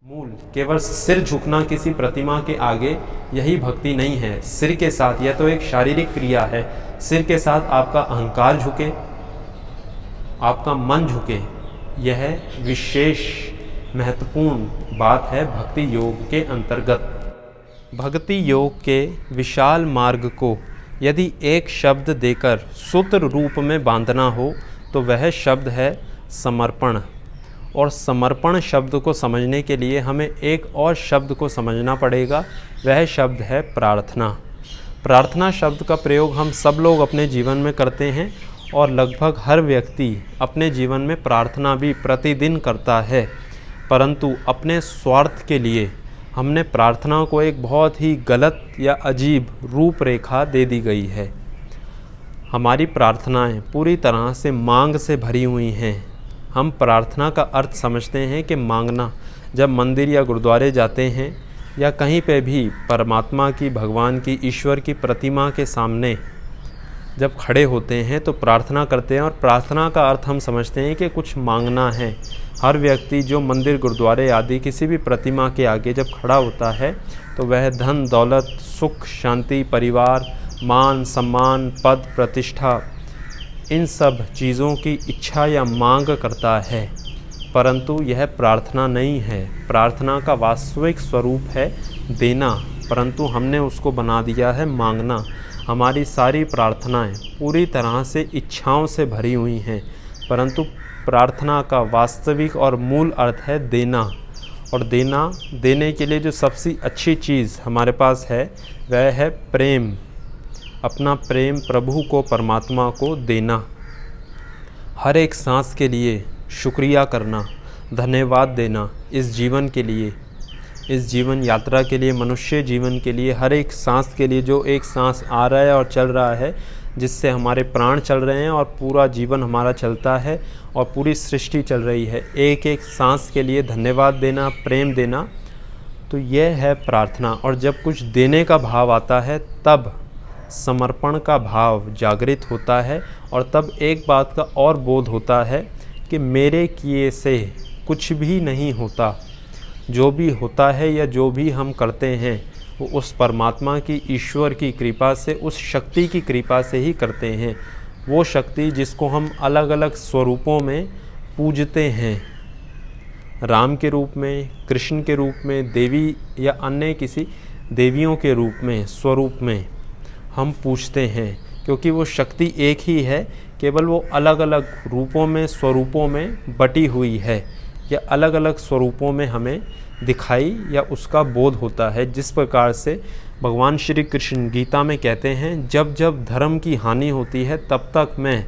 मूल केवल सिर झुकना किसी प्रतिमा के आगे, यही भक्ति नहीं है। सिर के साथ यह तो एक शारीरिक क्रिया है, सिर के साथ आपका अहंकार झुके, आपका मन झुके, यह विशेष महत्वपूर्ण बात है भक्ति योग के अंतर्गत। भक्ति योग के विशाल मार्ग को यदि एक शब्द देकर सूत्र रूप में बांधना हो तो वह शब्द है समर्पण। और समर्पण शब्द को समझने के लिए हमें एक और शब्द को समझना पड़ेगा, वह शब्द है प्रार्थना। प्रार्थना शब्द का प्रयोग हम सब लोग अपने जीवन में करते हैं और लगभग हर व्यक्ति अपने जीवन में प्रार्थना भी प्रतिदिन करता है, परंतु अपने स्वार्थ के लिए हमने प्रार्थना को एक बहुत ही गलत या अजीब रूपरेखा दे दी गई है। हमारी प्रार्थनाएं पूरी तरह से मांग से भरी हुई हैं। हम प्रार्थना का अर्थ समझते हैं कि मांगना। जब मंदिर या गुरुद्वारे जाते हैं या कहीं पे भी परमात्मा की, भगवान की, ईश्वर की प्रतिमा के सामने जब खड़े होते हैं तो प्रार्थना करते हैं, और प्रार्थना का अर्थ हम समझते हैं कि कुछ मांगना है। हर व्यक्ति जो मंदिर, गुरुद्वारे आदि किसी भी प्रतिमा के आगे जब खड़ा होता है तो वह धन, दौलत, सुख, शांति, परिवार, मान, सम्मान, पद, प्रतिष्ठा, इन सब चीज़ों की इच्छा या मांग करता है, परंतु यह प्रार्थना नहीं है। प्रार्थना का वास्तविक स्वरूप है देना, परंतु हमने उसको बना दिया है मांगना। हमारी सारी प्रार्थनाएं पूरी तरह से इच्छाओं से भरी हुई हैं, परंतु प्रार्थना का वास्तविक और मूल अर्थ है देना। और देने के लिए जो सबसे अच्छी चीज़ हमारे पास है वह है प्रेम। अपना प्रेम प्रभु को, परमात्मा को देना। हर एक सांस के लिए शुक्रिया करना, धन्यवाद देना इस जीवन के लिए, इस जीवन यात्रा के लिए, मनुष्य जीवन के लिए, हर एक सांस के लिए। जो एक सांस आ रहा है और चल रहा है, जिससे हमारे प्राण चल रहे हैं और पूरा जीवन हमारा चलता है और पूरी सृष्टि चल रही है, एक एक सांस के लिए धन्यवाद देना, प्रेम देना, तो यह है प्रार्थना। और जब कुछ देने का भाव आता है तब समर्पण का भाव जागृत होता है, और तब एक बात का और बोध होता है कि मेरे किए से कुछ भी नहीं होता। जो भी होता है या जो भी हम करते हैं वो उस परमात्मा की, ईश्वर की कृपा से, उस शक्ति की कृपा से ही करते हैं। वो शक्ति जिसको हम अलग अलग स्वरूपों में पूजते हैं, राम के रूप में, कृष्ण के रूप में, देवी या अन्य किसी देवियों के रूप में, स्वरूप में हम पूछते हैं, क्योंकि वो शक्ति एक ही है, केवल वो अलग अलग रूपों में, स्वरूपों में बटी हुई है, या अलग अलग स्वरूपों में हमें दिखाई या उसका बोध होता है। जिस प्रकार से भगवान श्री कृष्ण गीता में कहते हैं, जब जब धर्म की हानि होती है तब तक मैं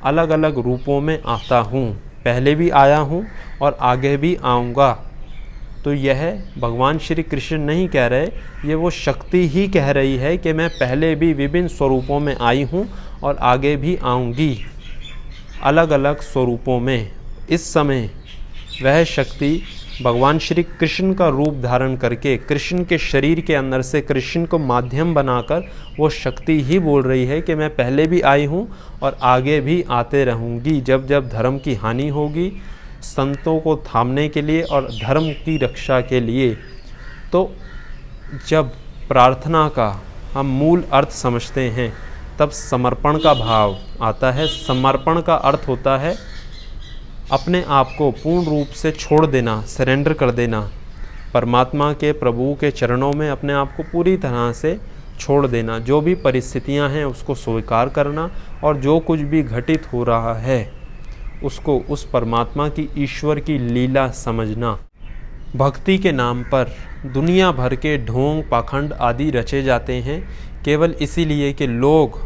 अलग अलग रूपों में आता हूँ, पहले भी आया हूँ और आगे भी आऊँगा। तो यह भगवान श्री कृष्ण नहीं कह रहे, ये वो शक्ति ही कह रही है कि मैं पहले भी विभिन्न स्वरूपों में आई हूँ और आगे भी आऊँगी, अलग अलग स्वरूपों में। इस समय वह शक्ति भगवान श्री कृष्ण का रूप धारण करके, कृष्ण के शरीर के अंदर से कृष्ण को माध्यम बनाकर वो शक्ति ही बोल रही है कि मैं पहले भी आई हूँ और आगे भी आते रहूँगी। जब जब धर्म की हानि होगी, संतों को थामने के लिए और धर्म की रक्षा के लिए। तो जब प्रार्थना का हम मूल अर्थ समझते हैं तब समर्पण का भाव आता है। समर्पण का अर्थ होता है अपने आप को पूर्ण रूप से छोड़ देना, सरेंडर कर देना, परमात्मा के, प्रभु के चरणों में अपने आप को पूरी तरह से छोड़ देना। जो भी परिस्थितियां हैं उसको स्वीकार करना, और जो कुछ भी घटित हो रहा है उसको उस परमात्मा की, ईश्वर की लीला समझना। भक्ति के नाम पर दुनिया भर के ढोंग, पाखंड आदि रचे जाते हैं, केवल इसीलिए कि लोग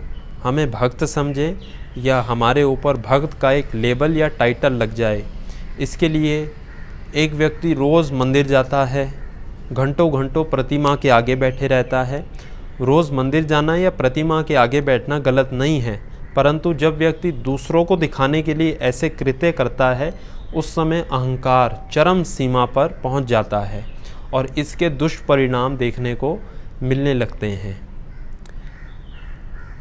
हमें भक्त समझें या हमारे ऊपर भक्त का एक लेबल या टाइटल लग जाए। इसके लिए एक व्यक्ति रोज़ मंदिर जाता है, घंटों घंटों प्रतिमा के आगे बैठे रहता है। रोज़ मंदिर जाना या प्रतिमा के आगे बैठना गलत नहीं है, परंतु जब व्यक्ति दूसरों को दिखाने के लिए ऐसे कृत्य करता है, उस समय अहंकार चरम सीमा पर पहुंच जाता है और इसके दुष्परिणाम देखने को मिलने लगते हैं।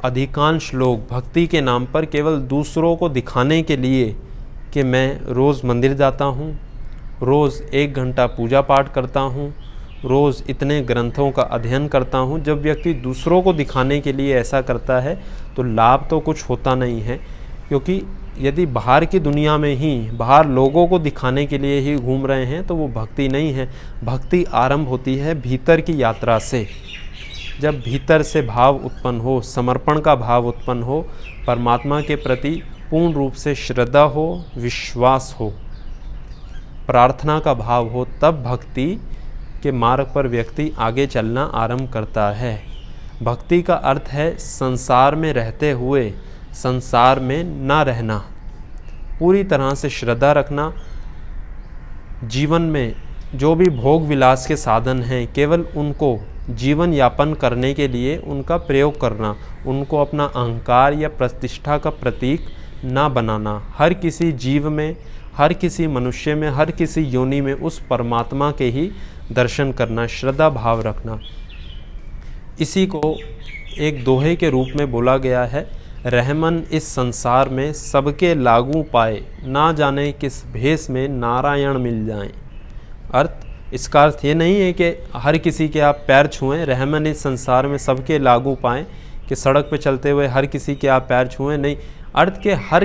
अधिकांश लोग भक्ति के नाम पर केवल दूसरों को दिखाने के लिए कि मैं रोज़ मंदिर जाता हूँ रोज़ 1 घंटा पूजा पाठ करता हूँ, रोज़ इतने ग्रंथों का अध्ययन करता हूँ। जब व्यक्ति दूसरों को दिखाने के लिए ऐसा करता है तो लाभ तो कुछ होता नहीं है, क्योंकि यदि बाहर की दुनिया में ही बाहर लोगों को दिखाने के लिए ही घूम रहे हैं तो वो भक्ति नहीं है। भक्ति आरंभ होती है भीतर की यात्रा से। जब भीतर से भाव उत्पन्न हो, समर्पण का भाव उत्पन्न हो, परमात्मा के प्रति पूर्ण रूप से श्रद्धा हो, विश्वास हो, प्रार्थना का भाव हो, तब भक्ति के मार्ग पर व्यक्ति आगे चलना आरंभ करता है। भक्ति का अर्थ है संसार में रहते हुए संसार में ना रहना, पूरी तरह से श्रद्धा रखना। जीवन में जो भी भोग विलास के साधन हैं केवल उनको जीवन यापन करने के लिए उनका प्रयोग करना, उनको अपना अहंकार या प्रतिष्ठा का प्रतीक ना बनाना। हर किसी जीव में, हर किसी मनुष्य में, हर किसी योनि में उस परमात्मा के ही दर्शन करना, श्रद्धा भाव रखना। इसी को एक दोहे के रूप में बोला गया है, रहमन इस संसार में सबके लागू पाए, ना जाने किस भेष में नारायण मिल जाएं। इसका अर्थ ये नहीं है कि हर किसी के आप पैर छुएं, रहमन इस संसार में सबके लागू पाएं, कि सड़क पे चलते हुए हर किसी के आप पैर छुएं, नहीं। अर्थ के हर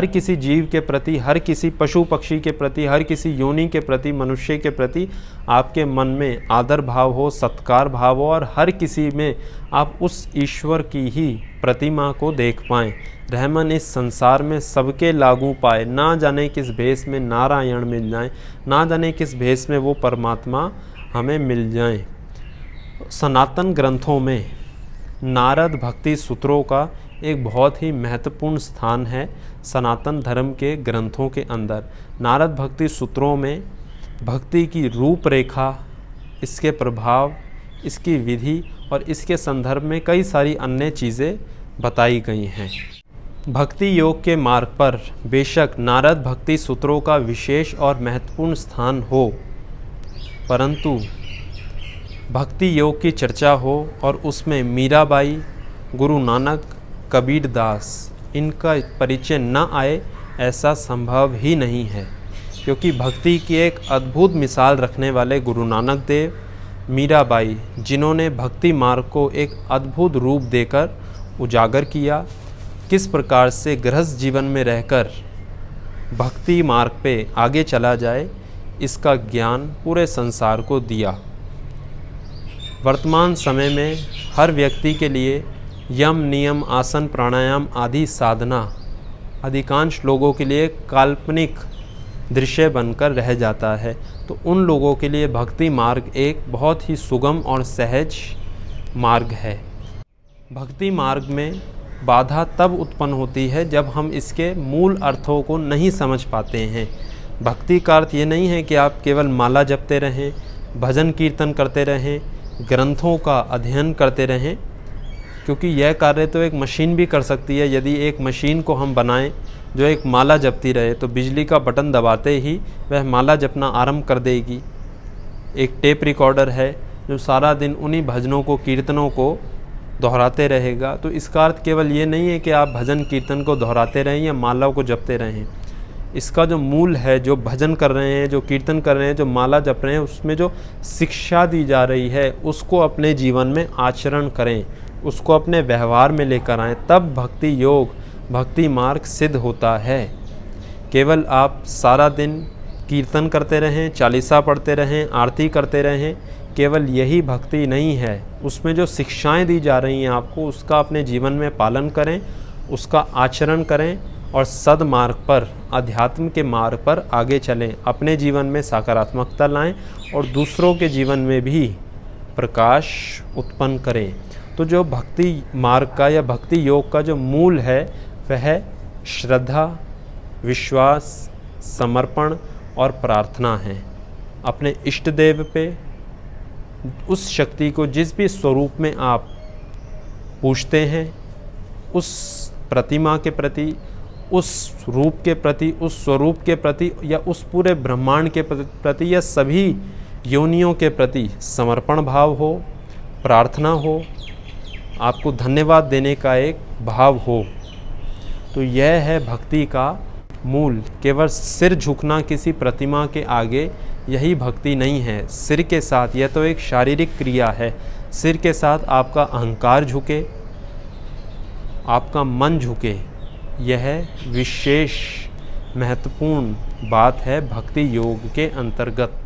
किसी जीव के प्रति, हर किसी पशु पक्षी के प्रति, हर किसी योनि के प्रति, मनुष्य के प्रति आपके मन में आदर भाव हो, सत्कार भाव हो, और हर किसी में आप उस ईश्वर की ही प्रतिमा को देख पाएँ। रहमन इस संसार में सबके लागू पाए, ना जाने किस भेष में नारायण मिल जाएं, ना जाने किस भेष में वो परमात्मा हमें मिल जाएं। सनातन ग्रंथों में नारद भक्ति सूत्रों का एक बहुत ही महत्वपूर्ण स्थान है। सनातन धर्म के ग्रंथों के अंदर नारद भक्ति सूत्रों में भक्ति की रूपरेखा, इसके प्रभाव, इसकी विधि और इसके संदर्भ में कई सारी अन्य चीज़ें बताई गई हैं। भक्ति योग के मार्ग पर बेशक नारद भक्ति सूत्रों का विशेष और महत्वपूर्ण स्थान हो, परंतु भक्ति योग की चर्चा हो और उसमें मीराबाई, गुरु नानक, कबीर दास, इनका परिचय न आए, ऐसा संभव ही नहीं है। क्योंकि भक्ति की एक अद्भुत मिसाल रखने वाले गुरु नानक देव, मीराबाई, जिन्होंने भक्ति मार्ग को एक अद्भुत रूप देकर उजागर किया, किस प्रकार से गृहस्थ जीवन में रहकर भक्ति मार्ग पे आगे चला जाए, इसका ज्ञान पूरे संसार को दिया। वर्तमान समय में हर व्यक्ति के लिए यम, नियम, आसन, प्राणायाम आदि साधना अधिकांश लोगों के लिए काल्पनिक दृश्य बनकर रह जाता है। तो उन लोगों के लिए भक्ति मार्ग एक बहुत ही सुगम और सहज मार्ग है। भक्ति मार्ग में बाधा तब उत्पन्न होती है जब हम इसके मूल अर्थों को नहीं समझ पाते हैं। भक्ति का अर्थ ये नहीं है कि आप केवल माला जपते रहें, भजन कीर्तन करते रहें, ग्रंथों का अध्ययन करते रहें, क्योंकि यह कार्य तो एक मशीन भी कर सकती है। यदि एक मशीन को हम बनाएं जो एक माला जपती रहे तो बिजली का बटन दबाते ही वह माला जपना आरंभ कर देगी। एक टेप रिकॉर्डर है जो सारा दिन उन्हीं भजनों को, कीर्तनों को दोहराते रहेगा। तो इसका अर्थ केवल ये नहीं है कि आप भजन कीर्तन को दोहराते रहें या माला को जपते रहें। इसका जो मूल है, जो भजन कर रहे हैं, जो कीर्तन कर रहे हैं, जो माला जप रहे हैं, उसमें जो शिक्षा दी जा रही है उसको अपने जीवन में आचरण करें, उसको अपने व्यवहार में लेकर आएँ, तब भक्ति योग, भक्ति मार्ग सिद्ध होता है। केवल आप सारा दिन कीर्तन करते रहें, चालीसा पढ़ते रहें, आरती करते रहें, केवल यही भक्ति नहीं है। उसमें जो शिक्षाएं दी जा रही हैं आपको, उसका अपने जीवन में पालन करें, उसका आचरण करें और सद्मार्ग पर, अध्यात्म के मार्ग पर आगे चलें, अपने जीवन में सकारात्मकता लाएं और दूसरों के जीवन में भी प्रकाश उत्पन्न करें। तो जो भक्ति मार्ग का या भक्ति योग का जो मूल है वह श्रद्धा, विश्वास, समर्पण और प्रार्थना है। अपने इष्ट देव पे, उस शक्ति को जिस भी स्वरूप में आप पूजते हैं, उस प्रतिमा के प्रति, उस रूप के प्रति, उस स्वरूप के प्रति या उस पूरे ब्रह्मांड के प्रति या सभी योनियों के प्रति समर्पण भाव हो, प्रार्थना हो, आपको धन्यवाद देने का एक भाव हो। तो यह है भक्ति का मूल केवल सिर झुकना किसी प्रतिमा के आगे यही भक्ति नहीं है। सिर के साथ यह तो एक शारीरिक क्रिया है। सिर के साथ आपका अहंकार झुके, आपका मन झुके, यह विशेष महत्वपूर्ण बात है भक्ति योग के अंतर्गत।